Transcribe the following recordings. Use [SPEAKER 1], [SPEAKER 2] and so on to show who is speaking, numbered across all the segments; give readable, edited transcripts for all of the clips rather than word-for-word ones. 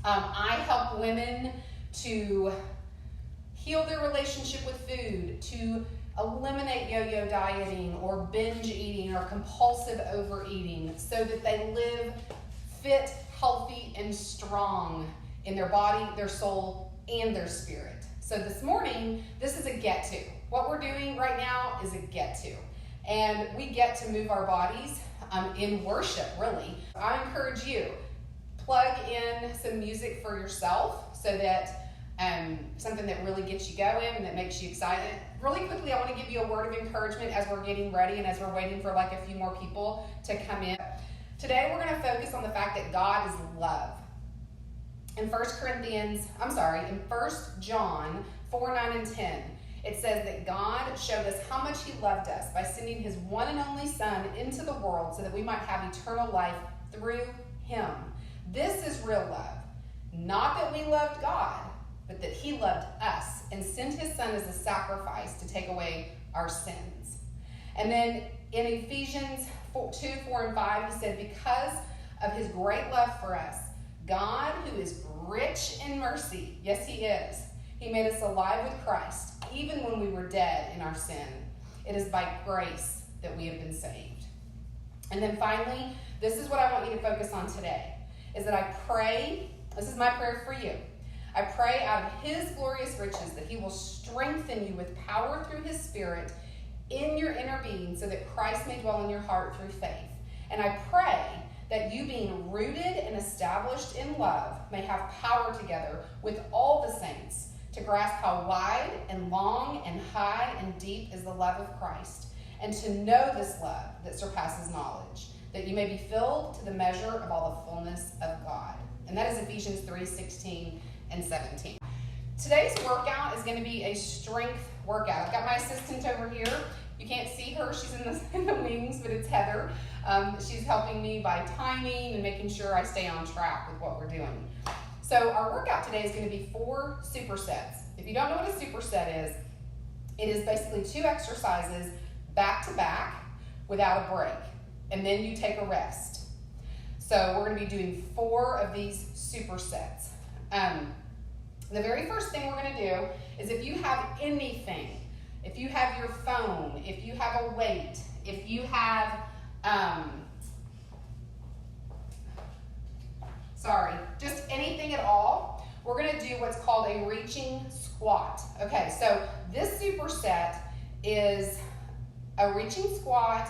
[SPEAKER 1] I help women to heal their relationship with food, to eliminate yo-yo dieting or binge eating or compulsive overeating so that they live fit, healthy, and strong in their body, their soul, and their spirit. So this morning, this is a get to. What we're doing right now is a get to. And we get to move our bodies in worship, really. I encourage you, plug in some music for yourself so that something that really gets you going and that makes you excited. Really quickly, I want to give you a word of encouragement as we're getting ready and as we're waiting for like a few more people to come in. Today, we're going to focus on the fact that God is love. In 1 John 4, 9, and 10, it says that God showed us how much he loved us by sending his one and only Son into the world so that we might have eternal life through him. This is real love. Not that we loved God, but that he loved us and sent his Son as a sacrifice to take away our sins. And then in Ephesians 2, 4, and 5, he said, because of his great love for us, God, who is rich in mercy, yes, he is, he made us alive with Christ, even when we were dead in our sin. It is by grace that we have been saved. And then finally, this is what I want you to focus on today, is that I pray, this is my prayer for you, I pray out of his glorious riches that he will strengthen you with power through his Spirit in your inner being so that Christ may dwell in your heart through faith. And I pray that you being rooted and established in love may have power together with all the saints to grasp how wide and long and high and deep is the love of Christ, and to know this love that surpasses knowledge, that you may be filled to the measure of all the fullness of God. And that is Ephesians 3, 16 and 17. Today's workout is going to be a strength workout. I've got my assistant over here. You can't see her, she's in the wings, but it's Heather. She's helping me by timing and making sure I stay on track with what we're doing. So our workout today is going to be 4 supersets. If you don't know what a superset is, it is basically 2 exercises back to back without a break, and then you take a rest. So we're going to be doing 4 of these supersets. The very first thing we're going to do is if you have anything, if you have your phone, if you have a weight, if you have, just anything at all, we're going to do what's called a reaching squat. Okay, so this superset is a reaching squat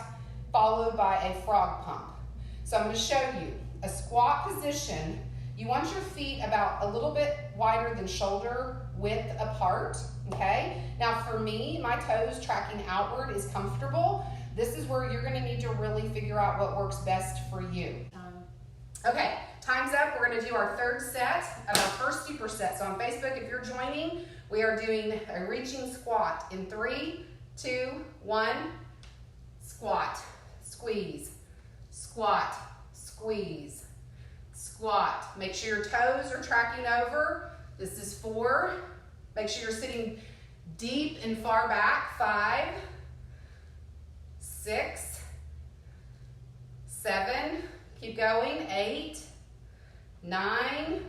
[SPEAKER 1] followed by a frog pump. So I'm going to show you a squat position. You want your feet about a little bit wider than shoulder width apart, okay? Now for me, my toes tracking outward is comfortable. This is where you're gonna need to really figure out what works best for you. Okay, time's up. We're gonna do our 3rd set of our first superset. So on Facebook, if you're joining, we are doing a reaching squat in 3, 2, 1, squat, squeeze, squat, squeeze, squat. Make sure your toes are tracking over. This is 4. Make sure you're sitting deep and far back. 5, 6, 7, keep going. 8, 9,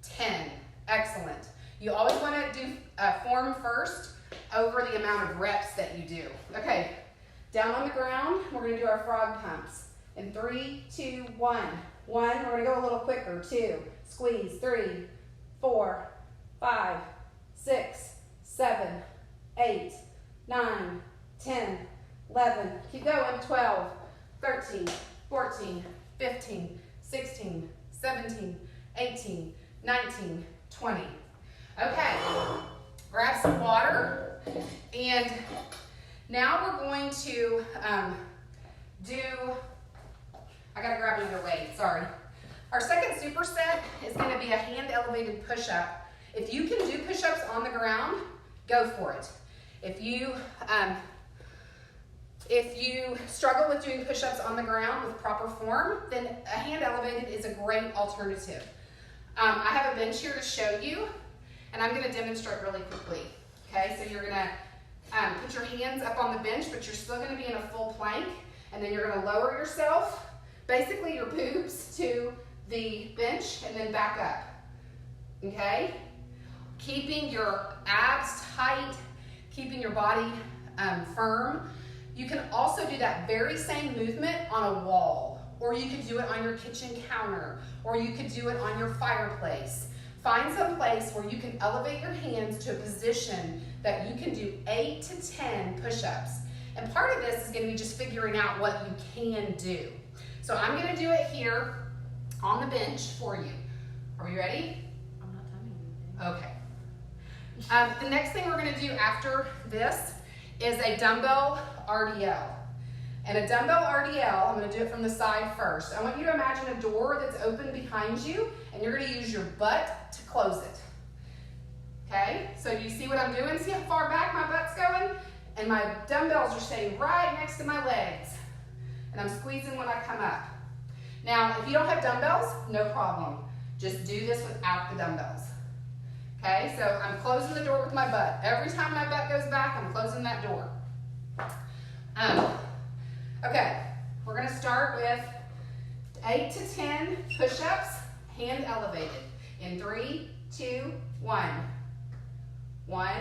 [SPEAKER 1] 10. Excellent. You always want to do form first over the amount of reps that you do. Okay, down on the ground, we're going to do our frog pumps. In 3, 2, 1. 1, we're going to go a little quicker. 2, squeeze. 3, 4, 5, 6, 7, 8, 9, 10, 11. Keep going. 12, 13, 14, 15, 16, 17, 18, 19, 20. Okay, grab some water, and now we're going to I gotta grab another weight, sorry. Our second superset is gonna be a hand elevated push-up. If you can do push-ups on the ground, go for it. If you struggle with doing push-ups on the ground with proper form, then a hand elevated is a great alternative. I have a bench here to show you, and I'm gonna demonstrate really quickly. Okay, so you're gonna put your hands up on the bench, but you're still gonna be in a full plank, and then you're gonna lower yourself, basically your boobs to the bench and then back up, okay? Keeping your abs tight, keeping your body firm. You can also do that very same movement on a wall, or you could do it on your kitchen counter, or you could do it on your fireplace. Find some place where you can elevate your hands to a position that you can do 8 to 10 push-ups. And part of this is going to be just figuring out what you can do. So I'm going to do it here on the bench for you. Are we ready?
[SPEAKER 2] I'm not timing anything.
[SPEAKER 1] Okay. The next thing we're going to do after this is a dumbbell RDL. And a dumbbell RDL, I'm going to do it from the side first. I want you to imagine a door that's open behind you, and you're going to use your butt to close it. Okay? So you see what I'm doing? See how far back my butt's going? And my dumbbells are staying right next to my legs. And I'm squeezing when I come up. Now, if you don't have dumbbells, no problem. Just do this without the dumbbells. Okay? So I'm closing the door with my butt. Every time my butt goes back, I'm closing that door. Okay, we're going to start with 8 to 10 push-ups, hand elevated. In 3, 2, 1. 1,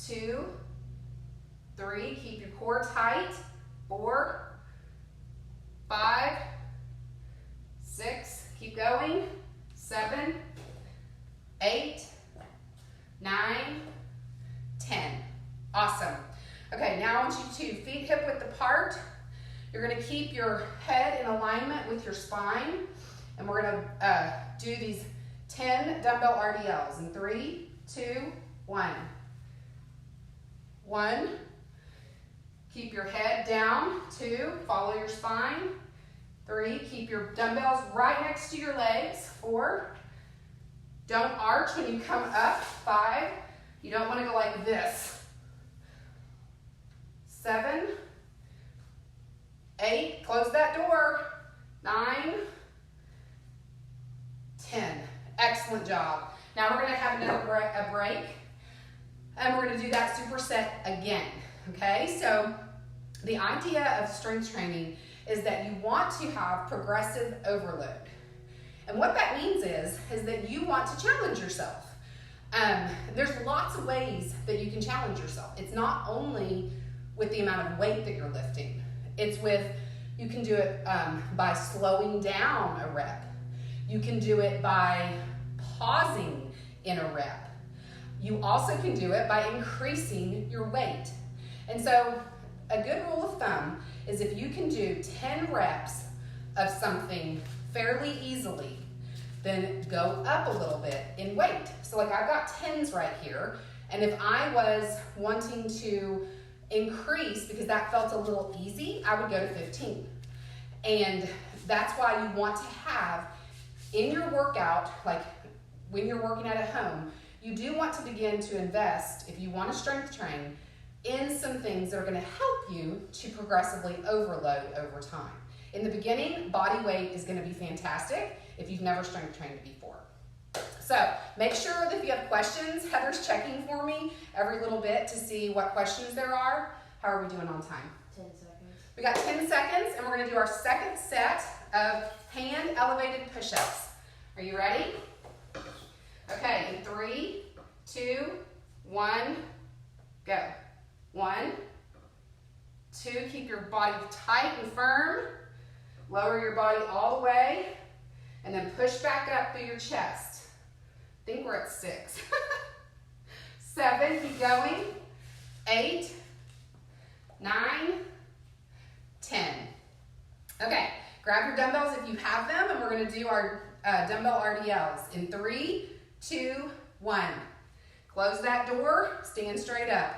[SPEAKER 1] 2, 3. Keep your core tight. 4, 5, 6. Keep going. 7, 8, 9, 10. Awesome. Okay, now I want you to feet hip width apart. You're going to keep your head in alignment with your spine. And we're going to do these 10 dumbbell RDLs. In 3, 2, 1. 1. Keep your head down. 2. Follow your spine. 3. Keep your dumbbells right next to your legs. 4. Don't arch when you come up. 5. You don't want to go like this. 7, 8, close that door. 9, 10. Excellent job. Now we're going to have another break, and we're going to do that superset again. Okay, so the idea of strength training is that you want to have progressive overload. And what that means is that you want to challenge yourself. There's lots of ways that you can challenge yourself. It's not only with the amount of weight that you're lifting. It's with, you can do it by slowing down a rep. You can do it by pausing in a rep. You also can do it by increasing your weight. And so a good rule of thumb is if you can do 10 reps of something fairly easily, then go up a little bit in weight. So like I've got 10s right here, and if I was wanting to increase because that felt a little easy, I would go to 15. And that's why you want to have in your workout, like when you're working out at home, you do want to begin to invest, if you want to strength train, in some things that are going to help you to progressively overload over time. In the beginning, body weight is going to be fantastic if you've never strength trained before. So make sure that if you have questions, Heather's checking for me every little bit to see what questions there are. How are we doing on time?
[SPEAKER 2] 10 seconds.
[SPEAKER 1] We got 10 seconds, and we're going to do our second set of hand elevated push-ups. Are you ready? Okay, in 3, 2, 1, go. 1, 2, keep your body tight and firm. Lower your body all the way, and then push back up through your chest. I think we're at 6. 7, keep going. 8, 9, 10. Okay, grab your dumbbells if you have them, and we're going to do our dumbbell RDLs. In 3, 2, 1. Close that door, stand straight up.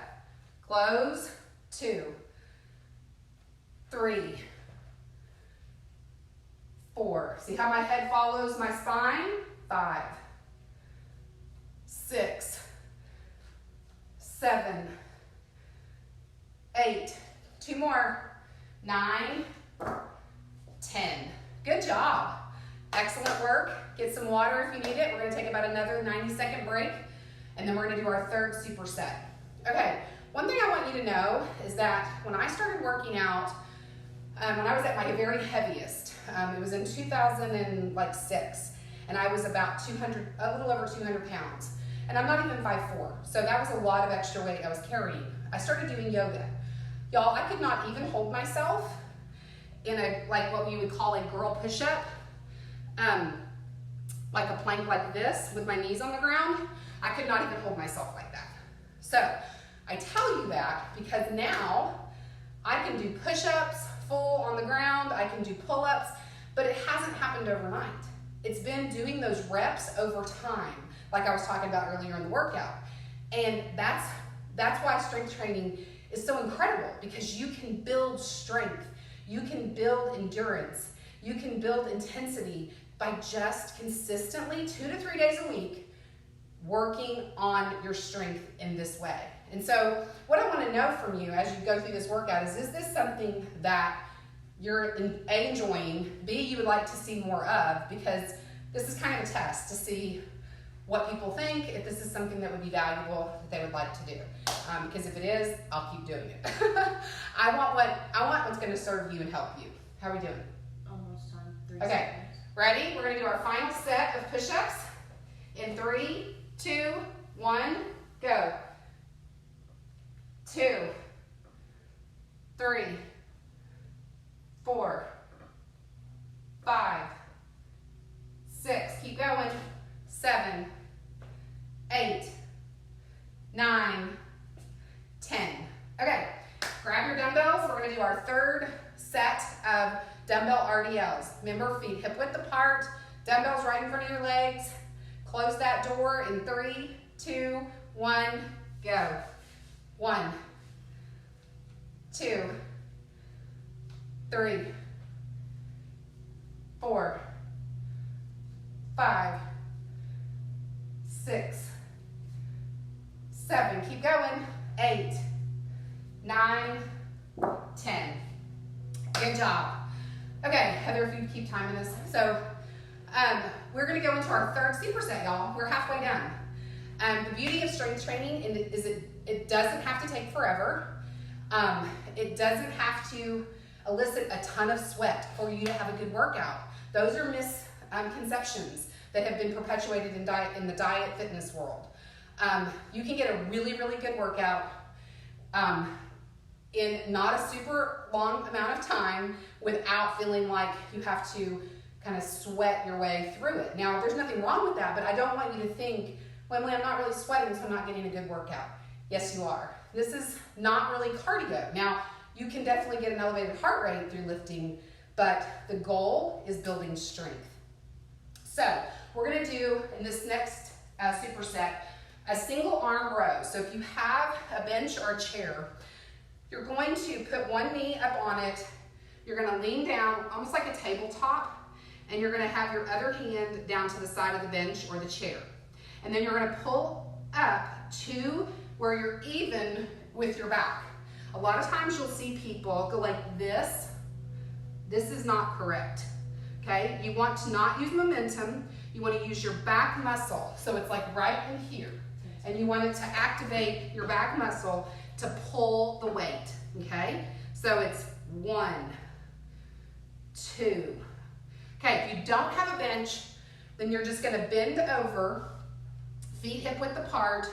[SPEAKER 1] Close, 2, 3, 4. See how my head follows my spine? 5, 6, 7, 8. 2 more. 9, 10. Good job. Excellent work. Get some water if you need it. We're going to take about another 90-second break, and then we're going to do our third superset. Okay, one thing I want you to know is that when I started working out when I was at my very heaviest. It was in 2006, and I was about a little over 200 pounds. And I'm not even 5'4", so that was a lot of extra weight I was carrying. I started doing yoga. Y'all, I could not even hold myself in like what you would call a girl push-up, like a plank like this with my knees on the ground. I could not even hold myself like that. So I tell you that because now I can do push-ups full on the ground, I can do pull-ups, but it hasn't happened overnight. It's been doing those reps over time, like I was talking about earlier in the workout. And that's why strength training is so incredible, because you can build strength, you can build endurance, you can build intensity by just consistently 2 to 3 days a week working on your strength in this way. And so what I want to know from you as you go through this workout is this something that you're A, enjoying, B, you would like to see more of, because this is kind of a test to see what people think, if this is something that would be valuable that they would like to do. Because if it is, I'll keep doing it. I want what's going to serve you and help you. How are we doing?
[SPEAKER 2] Almost time. 3
[SPEAKER 1] Okay,
[SPEAKER 2] seconds.
[SPEAKER 1] ready? We're going to do our final set of push-ups in 3, 2, 1, go. 2, 3, 4, 5, 6, keep going, 7, 8, 9, 10. Okay, grab your dumbbells. We're going to do our third set of dumbbell RDLs. Remember, feet hip width apart, dumbbells right in front of your legs. Close that door in 3, 2, 1, go. 1, 2, 3, 4, 5, 6, 7, keep going, 8, 9, 10. Good job. Okay, Heather, if you keep timing this. So we're going to go into our third superset, y'all. We're halfway done. The beauty of strength training is it doesn't have to take forever. It doesn't have to elicit a ton of sweat for you to have a good workout. Those are misconceptions that have been perpetuated in the diet fitness world. You can get a really, really good workout in not a super long amount of time without feeling like you have to kind of sweat your way through it. Now, there's nothing wrong with that, but I don't want you to think, well, I'm not really sweating, so I'm not getting a good workout. Yes, you are. This is not really cardio. Now, you can definitely get an elevated heart rate through lifting, but the goal is building strength. So we're going to do, in this next superset, a single arm row. So if you have a bench or a chair, you're going to put one knee up on it. You're going to lean down, almost like a tabletop, and you're going to have your other hand down to the side of the bench or the chair. And then you're going to pull up to where you're even with your back. A lot of times you'll see people go like this. This is not correct, okay? You want to not use momentum. You want to use your back muscle. So it's like right in here. And you want it to activate your back muscle to pull the weight, okay? So it's 1, 2. Okay, if you don't have a bench, then you're just gonna bend over, feet hip width apart.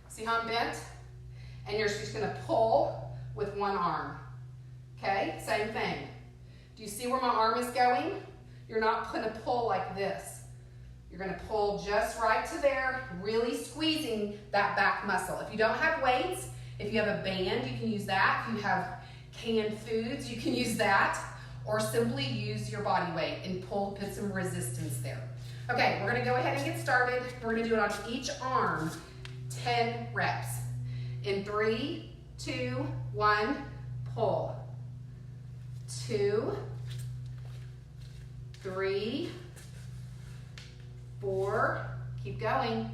[SPEAKER 1] See how I'm bent? And you're just gonna pull with one arm. Okay, same thing. Do you see where my arm is going? You're not gonna pull like this. You're gonna pull just right to there, really squeezing that back muscle. If you don't have weights, if you have a band, you can use that. If you have canned foods, you can use that. Or simply use your body weight and put some resistance there. Okay, we're gonna go ahead and get started. We're gonna do it on each arm, 10 reps. In 3, 2, 1, pull. 2, 3, 4, keep going.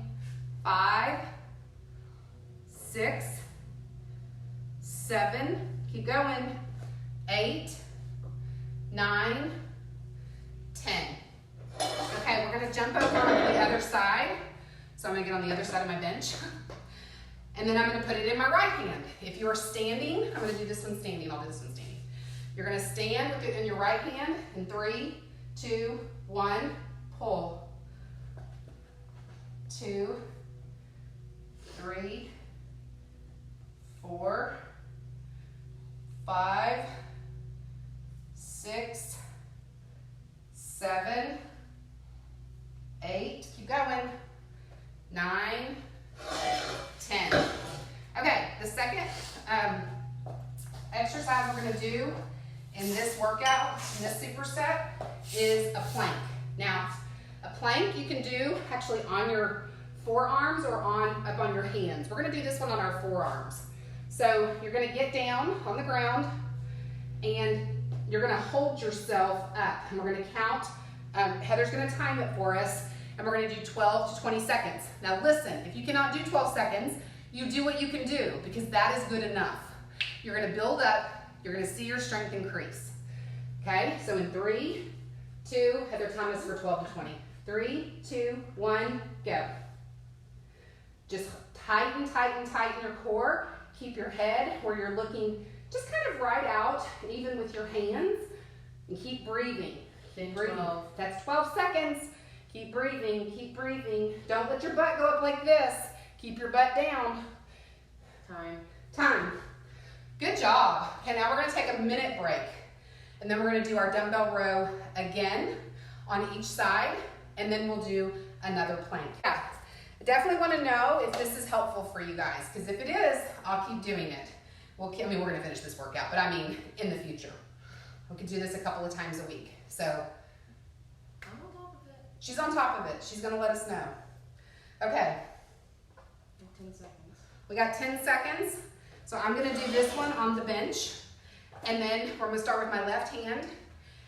[SPEAKER 1] 5, 6, 7, keep going. 8, 9, 10. Okay, we're gonna jump over on the other side. So I'm gonna get on the other side of my bench. And then I'm gonna put it in my right hand. If you're standing, I'm gonna do this one standing, I'll do this one standing. You're gonna stand with it in your right hand in 3, 2, 1, pull. 2, 3, 4, 5, 6, 7, 8, keep going, 9, 10. Okay, the second exercise we're gonna do in this workout, in this superset, is a plank. Now, a plank you can do actually on your forearms or up on your hands. We're gonna do this one on our forearms. So you're gonna get down on the ground and you're gonna hold yourself up. And we're gonna count, Heather's gonna time it for us, and we're gonna do 12 to 20 seconds. Now listen, if you cannot do 12 seconds, you do what you can do, because that is good enough. You're gonna build up, you're gonna see your strength increase. Okay, so in 3, 2, Heather time is for 12 to 20. 3, 2, 1, go. Just tighten, tighten, tighten your core. Keep your head where you're looking just kind of right out, even with your hands. And keep breathing. Keep breathing.
[SPEAKER 2] 12.
[SPEAKER 1] That's 12 seconds. Keep breathing, keep breathing. Don't let your butt go up like this. Keep your butt down. Time. Good job. Okay, now we're gonna take a minute break. And then we're gonna do our dumbbell row again on each side. And then we'll do another plank. Yeah, I definitely wanna know if this is helpful for you guys, because if it is, I'll keep doing it. We're gonna finish this workout, but I mean, in the future. We could do this a couple of times a week. So,
[SPEAKER 2] I'm on top of it.
[SPEAKER 1] she's on top of it. She's gonna let us know. Okay,
[SPEAKER 2] 10 seconds.
[SPEAKER 1] we got 10 seconds. So I'm gonna do this one on the bench. And then we're gonna start with my left hand.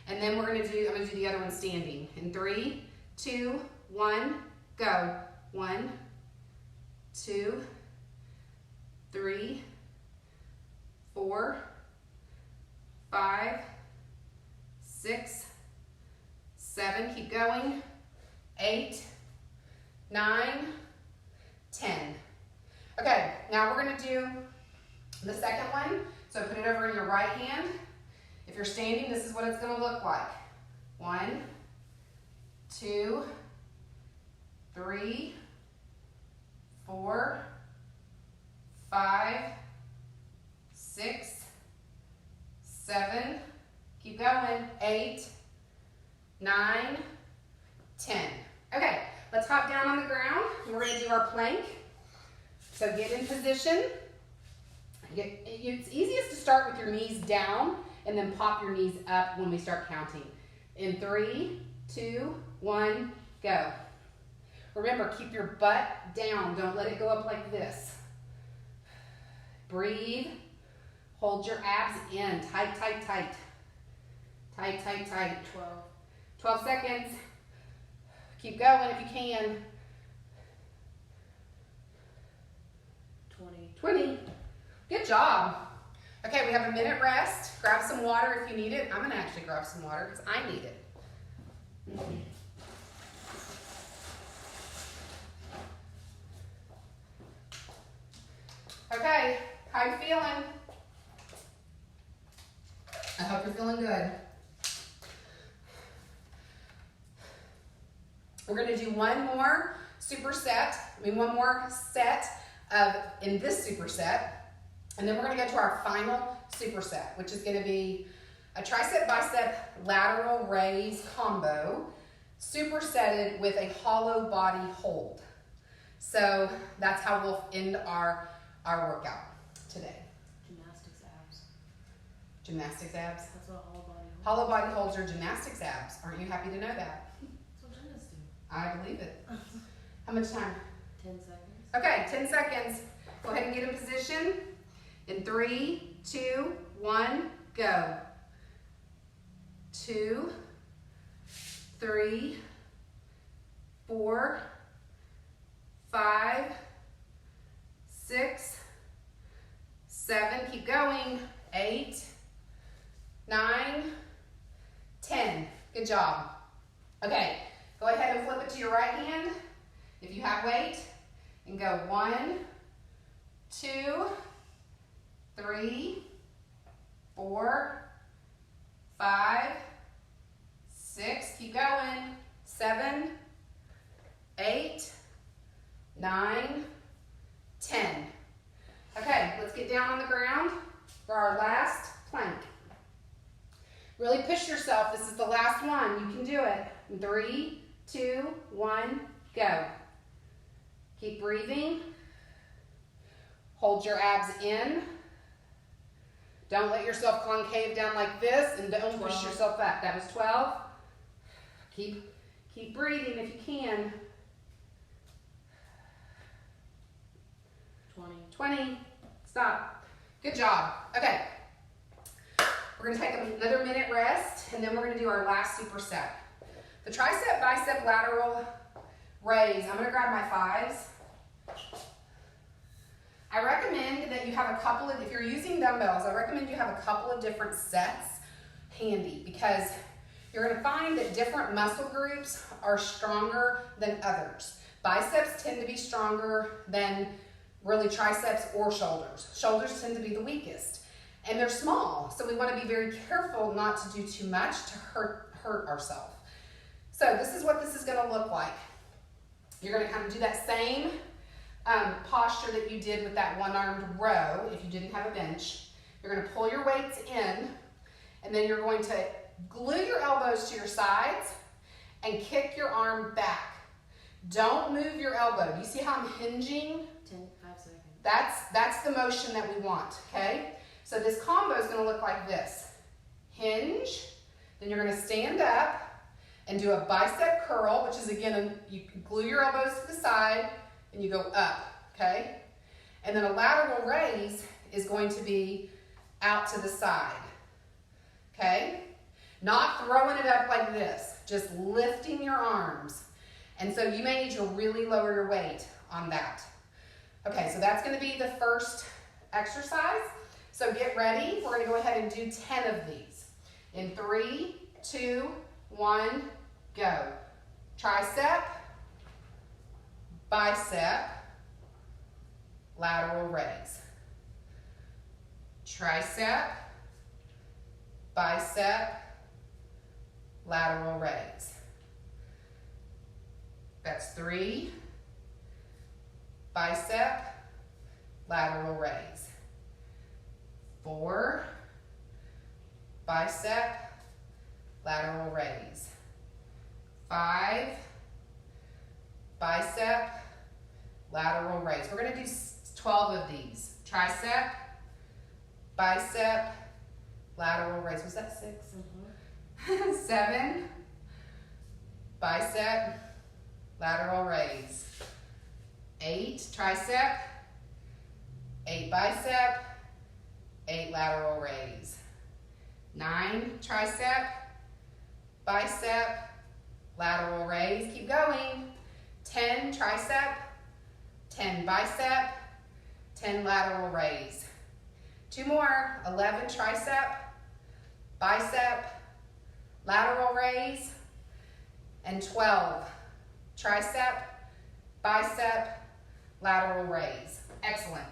[SPEAKER 1] And then I'm gonna do the other one standing. In 3, 2, 1, go. 1, 2, 3, 4, 5, 6, 7, keep going, 8, 9, 10. Okay, now we're gonna do the second one. So put it over in your right hand. If you're standing, this is what it's gonna look like. 1, 2, 3, 4, 5, 6, 7, keep going, 8, 9, 10. Okay, let's hop down on the ground and we're gonna do our plank. So get in position. It's easiest to start with your knees down and then pop your knees up when we start counting. In 3, 2, 1, go. Remember, keep your butt down. Don't let it go up like this. Breathe. Hold your abs in. Tight, tight, tight. Tight, tight, tight. 12 seconds. Keep going if you can. 20. Good job. Okay, we have a minute rest. Grab some water if you need it. I'm gonna actually grab some water because I need it. Okay, how you feeling? I hope you're feeling good. We're gonna do one more one more set in this superset, and then we're gonna go to our final superset, which is gonna be a tricep bicep lateral raise combo, supersetted with a hollow body hold. So that's how we'll end our workout today. Gymnastics abs?
[SPEAKER 2] That's what hollow body holds.
[SPEAKER 1] Hollow body holds are gymnastics abs. Aren't you happy to know that?
[SPEAKER 2] That's what gymnasts do.
[SPEAKER 1] I believe it. How much time?
[SPEAKER 2] 10 seconds.
[SPEAKER 1] Okay, 10 seconds. Go ahead and get in position. In 3, 2, 1, go. 2, 3, 4, 5, 6, 7, keep going, 8, 9, 10. Good job. Okay, go ahead and flip it to your right hand if you have weight, and go 1, 2, 3, 4, 5, 6, keep going, 7, 8, 9, 10. Okay, let's get down on the ground for our last plank. Really push yourself. This is the last one. You can do it. 3, 2, 1, go. Keep breathing. Hold your abs in. Don't let yourself concave down like this, and don't push yourself back. That was 12. Keep breathing if you can. 20. Stop. Good job. Okay. We're going to take another minute rest, and then we're going to do our last superset. The tricep bicep lateral raise. I'm going to grab my 5s. I recommend that you have a couple of, if you're using dumbbells, I recommend you have a couple of different sets handy, because you're going to find that different muscle groups are stronger than others. Biceps tend to be stronger than really triceps or shoulders. Shoulders tend to be the weakest. And they're small, so we want to be very careful not to do too much to hurt ourselves. So this is what this is going to look like. You're going to kind of do that same posture that you did with that one-armed row if you didn't have a bench. You're going to pull your weights in, and then you're going to glue your elbows to your sides and kick your arm back. Don't move your elbow. Do you see how I'm hinging?
[SPEAKER 2] 5 seconds.
[SPEAKER 1] That's the motion that we want, okay? So this combo is going to look like this. Hinge, then you're going to stand up and do a bicep curl, which is, again, you glue your elbows to the side and you go up, okay? And then a lateral raise is going to be out to the side, okay? Not throwing it up like this, just lifting your arms. And so you may need to really lower your weight on that. Okay, so that's going to be the first exercise. So get ready. We're going to go ahead and do 10 of these. In 3, 2, 1, go. Tricep, bicep, lateral raise. Tricep, bicep, lateral raise. That's 3, bicep, lateral raise. 4, bicep, lateral raise. 5, bicep, lateral raise. We're going to do 12 of these. Tricep, bicep, lateral raise. Was that 6? Mm-hmm. 7, bicep, lateral raise. 8, tricep, 8, bicep, 8, lateral raise. 9, tricep, bicep, lateral raise. Keep going. 10, tricep, 10, bicep, 10, lateral raise. 2 more. 11, tricep, bicep, lateral raise. And 12, tricep, bicep, lateral raise. Excellent.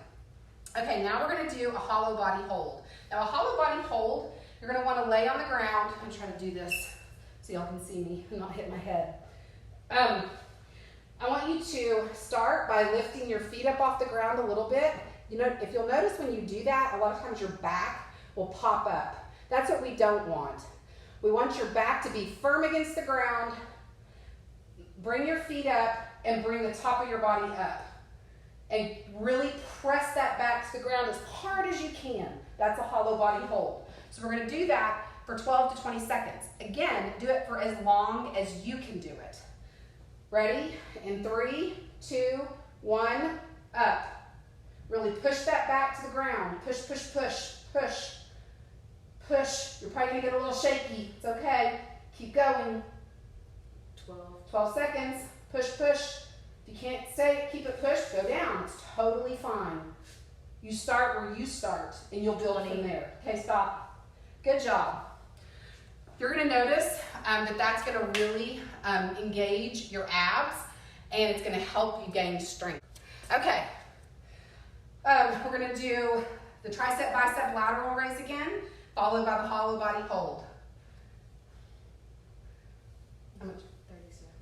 [SPEAKER 1] Okay, now we're going to do a hollow body hold. Now a hollow body hold, you're going to want to lay on the ground. I'm trying to do this so y'all can see me and not hit my head. I want you to start by lifting your feet up off the ground a little bit. You know, if you'll notice when you do that, a lot of times your back will pop up. That's what we don't want. We want your back to be firm against the ground. Bring your feet up and bring the top of your body up. And really press that back to the ground as hard as you can. That's a hollow body hold. So we're going to do that for 12 to 20 seconds. Again, do it for as long as you can do it. Ready? In 3, 2, 1, up. Really push that back to the ground. Push, push, push, push, push. You're probably going to get a little shaky. It's okay. Keep going. 12 seconds. Push, push. If you can't stay, keep it pushed, go down. It's totally fine. You start where you start, and you'll build from there. Okay, stop. Good job. You're going to notice that that's going to really engage your abs, and it's going to help you gain strength. Okay, we're going to do the tricep, bicep, lateral raise again, followed by the hollow body hold.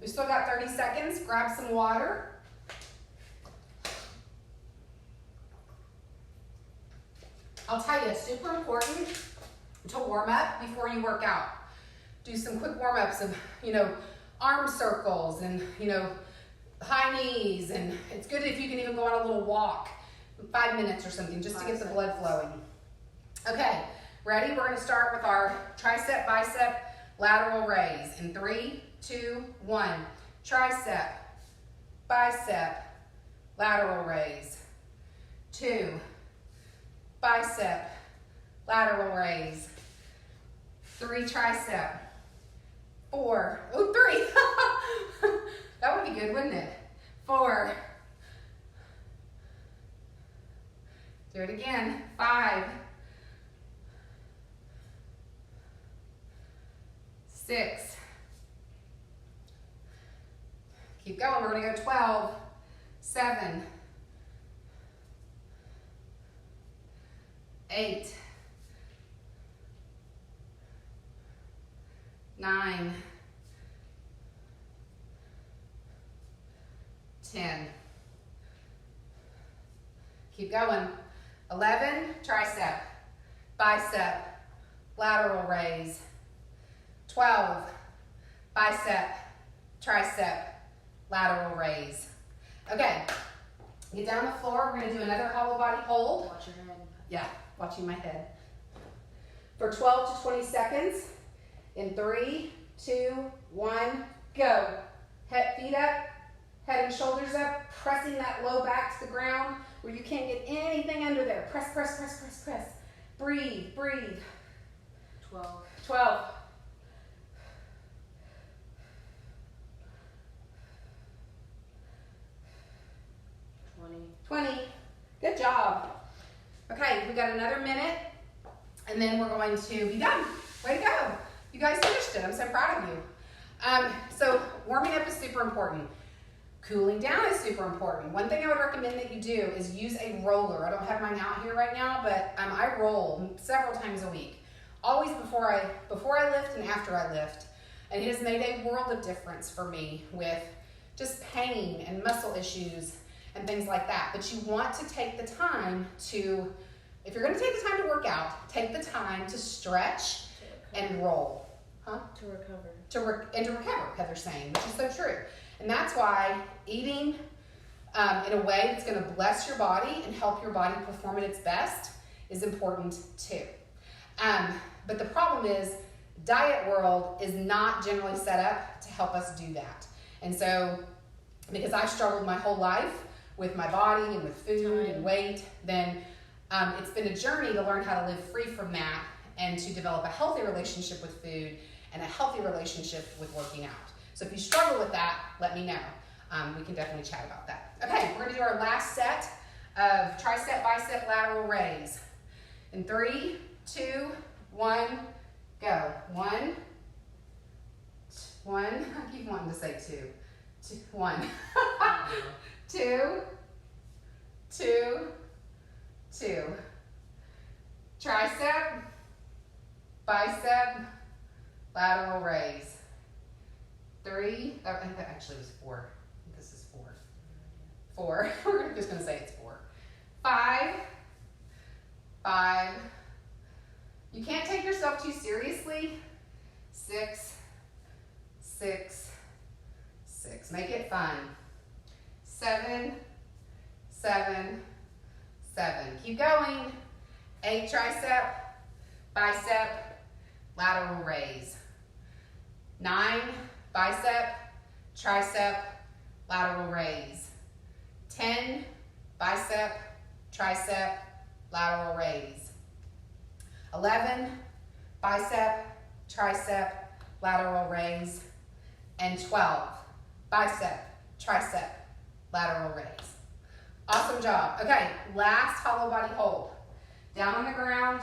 [SPEAKER 1] We still got 30 seconds. Grab some water. I'll tell you, it's super important to warm up before you work out. Do some quick warm-ups of, arm circles and, high knees. And it's good if you can even go on a little walk, 5 minutes or something, just to get the blood flowing. Okay, ready? We're going to start with our tricep, bicep, lateral raise. In 3, 2, 1. Tricep, bicep, lateral raise. 2, bicep, lateral raise. 3, tricep. 4, 3. That would be good, wouldn't it? 4. Do it again. 5. 6. Keep going. We're going to go 12. 7. 8. 9. 10. Keep going. 11, tricep, bicep, lateral raise. 12, bicep, tricep, lateral raise. Okay, get down on the floor. We're going to do another hollow body hold.
[SPEAKER 2] Watch your head.
[SPEAKER 1] Yeah, watching my head. For 12 to 20 seconds. In 3, 2, 1, go. Feet up, head and shoulders up, pressing that low back to the ground where you can't get anything under there. Press, press, press, press, press. Breathe, breathe.
[SPEAKER 2] 12.
[SPEAKER 1] 12. 20. Good job. Okay, we got another minute, and then we're going to be done. Way to go. You guys finished it. I'm so proud of you. So warming up is super important. Cooling down is super important. One thing I would recommend that you do is use a roller. I don't have mine out here right now, but I roll several times a week. Always before I lift and after I lift. And it has made a world of difference for me with just pain and muscle issues and things like that. But you want to take the time to, if you're going to take the time to work out, take the time to stretch and roll. Huh?
[SPEAKER 2] To recover.
[SPEAKER 1] To recover, Heather's saying, which is so true. And that's why eating in a way that's going to bless your body and help your body perform at its best is important too. But the problem is, diet world is not generally set up to help us do that. And so, because I've struggled my whole life with my body and with food and weight, then it's been a journey to learn how to live free from that and to develop a healthy relationship with food and a healthy relationship with working out. So if you struggle with that, let me know. We can definitely chat about that. Okay, we're gonna do our last set of tricep, bicep, lateral raise. In 3, 2, 1, go. 1, 1, I keep wanting to say 2. 1, 2, 2, 2. Tricep, bicep, lateral raise. 3, oh, I think that actually was 4. This is 4. 4, we're just gonna say it's 4. 5, 5. You can't take yourself too seriously. 6, 6, 6. Make it fun. 7, 7, 7. Keep going. 8, tricep, bicep, lateral raise. 9, bicep, tricep, lateral raise. 10, bicep, tricep, lateral raise. 11, bicep, tricep, lateral raise. And 12, bicep, tricep, lateral raise. Awesome job. Okay, last hollow body hold. Down on the ground.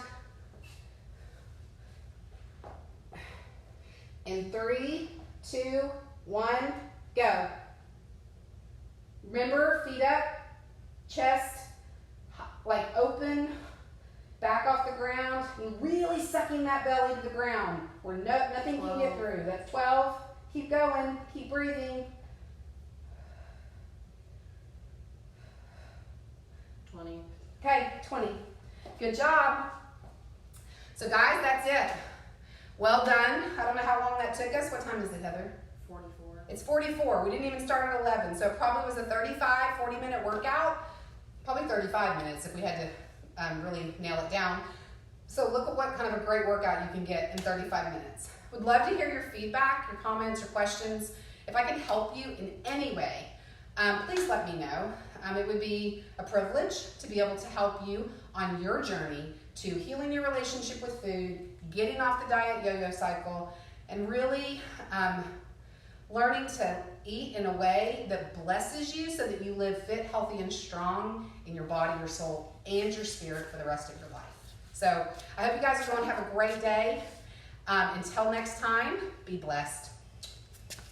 [SPEAKER 1] In 3, 2, 1, go. Remember, feet up, chest like open, back off the ground, and really sucking that belly to the ground where nothing can get through. That's 12. Keep going. Keep breathing.
[SPEAKER 2] 20.
[SPEAKER 1] Okay, 20. Good job. So guys, that's it. Well done. I don't know how long that took us. What time is it, Heather?
[SPEAKER 2] 44.
[SPEAKER 1] It's 44. We didn't even start at 11. So it probably was a 35, 40-minute workout. Probably 35 minutes if we had to really nail it down. So look at what kind of a great workout you can get in 35 minutes. Would love to hear your feedback, your comments, your questions. If I can help you in any way, please let me know. It would be a privilege to be able to help you on your journey to healing your relationship with food, getting off the diet yo-yo cycle, and really learning to eat in a way that blesses you so that you live fit, healthy, and strong in your body, your soul, and your spirit for the rest of your life. So I hope you guys are going to have a great day. Until next time, be blessed.